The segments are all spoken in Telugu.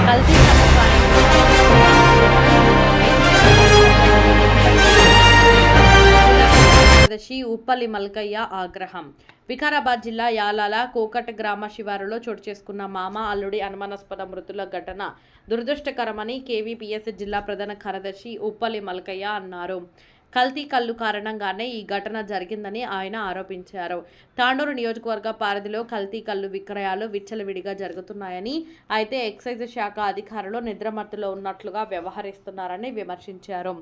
కల్తీ కార్యదర్శి ఉప్పల్లి మల్కయ్య ఆగ్రహం. వికారాబాద్ జిల్లా యాలాల కోకట్ గ్రామ శివారులో చోటు చేసుకున్న మామ అల్లుడి అనుమానాస్పద మృతుల ఘటన దురదృష్టకరమని కేవీపీఎస్ జిల్లా ప్రధాన కార్యదర్శి ఉప్పల్లి మల్కయ్య అన్నారు. కల్తీ కల్లు కారణంగానే ఈ ఘటన జరిగిందని ఆయన ఆరోపించారు. తాండూరు నియోజకవర్గ పరిధిలో కల్తీ కల్లు విక్రయాలు విచ్చలవిడిగా జరుగుతున్నాయని, అయితే ఎక్సైజ్ శాఖ అధికారులు నిద్రమత్తులో ఉన్నట్లుగా వ్యవహరిస్తున్నారని విమర్శించారు.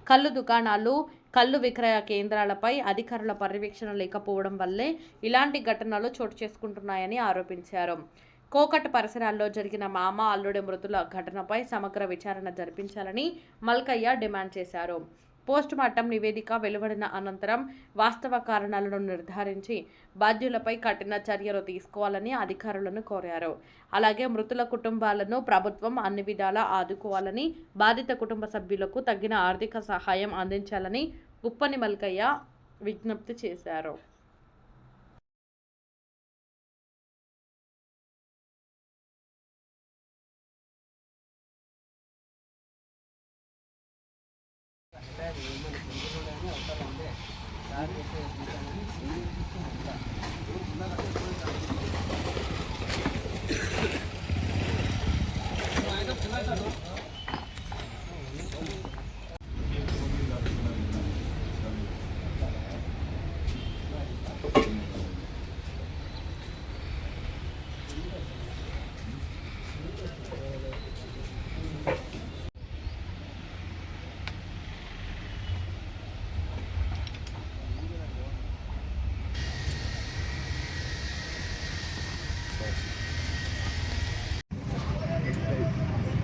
కల్లు దుకాణాలు, కల్లు విక్రయ కేంద్రాలపై అధికారుల పర్యవేక్షణ లేకపోవడం వల్లే ఇలాంటి ఘటనలు చోటు చేసుకుంటున్నాయని ఆరోపించారు. కోకట్ పరిసరాల్లో జరిగిన మామ అల్లుడి మృతుల ఘటనపై సమగ్ర విచారణ జరిపించాలని మల్కయ్య డిమాండ్ చేశారు. పోస్టుమార్టం నివేదిక వెలువడిన అనంతరం వాస్తవ కారణాలను నిర్ధారించి బాధ్యులపై కఠిన చర్యలు తీసుకోవాలని అధికారులను కోరారు. అలాగే మృతుల కుటుంబాలను ప్రభుత్వం అన్ని విధాలా ఆదుకోవాలని, బాధిత కుటుంబ సభ్యులకు తగిన ఆర్థిక సహాయం అందించాలని ఉప్పల్లి మల్కయ్య విజ్ఞప్తి చేశారు.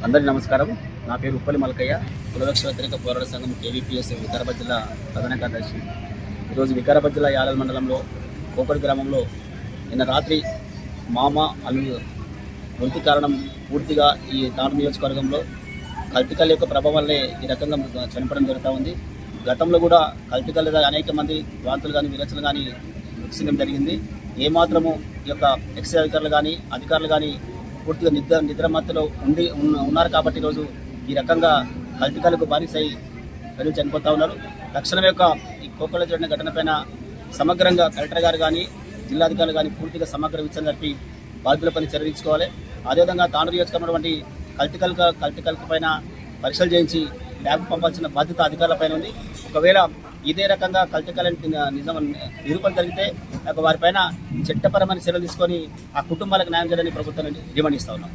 అందరికీ నమస్కారం. నా పేరు ఉప్పల్లి మల్కయ్య, కులవృక్ష వ్యతిరేక పోరాట సంఘం కేవీపీఎస్ వికారాబాద్ జిల్లా ప్రధాన కార్యదర్శి. ఈరోజు వికారాబాద్ జిల్లా యాలాల మండలంలో కోకట్ గ్రామంలో నిన్న రాత్రి మామ అల్లు మృతి కారణం పూర్తిగా ఈ తాండూరు నియోజకవర్గంలో కల్తీ యొక్క ప్రభావం వల్లే ఈ రకంగా చనిపోవడం జరుగుతూ ఉంది. గతంలో కూడా కల్తీ అనేక మంది వాంతులు కానీ విరచనలు కానీ మృతి జరిగింది. ఏమాత్రము ఈ యొక్క ఎక్సైజ్ అధికారులు కానీ పూర్తిగా నిద్రమత్తులో ఉన్నారు కాబట్టి ఈరోజు ఈ రకంగా కల్తీకాలకు బానిసై ప్రజలు చనిపోతూ ఉన్నారు. తక్షణం యొక్క ఈ కోకట్లో జరిగిన ఘటనపైన సమగ్రంగా కలెక్టర్ గారు కానీ జిల్లాధికారులు కానీ పూర్తిగా సమగ్ర విచారణ జరిపి బాధ్యులపైన చర్య తీసుకోవాలి. అదేవిధంగా తాండూరు నియోజకవర్గం కల్తీ పైన పరీక్షలు చేయించి ల్యాబ్ పంపాల్సిన బాధ్యత అధికారులపైన ఉంది. ఒకవేళ ఇదే రకంగా కల్తీ నిజం నిరూపణ జరిగితే వారిపైన చట్టపరమైన చర్యలు తీసుకొని ఆ కుటుంబాలకు న్యాయం చేయాలని ప్రభుత్వాన్ని డిమాండ్ ఇస్తా ఉన్నాం.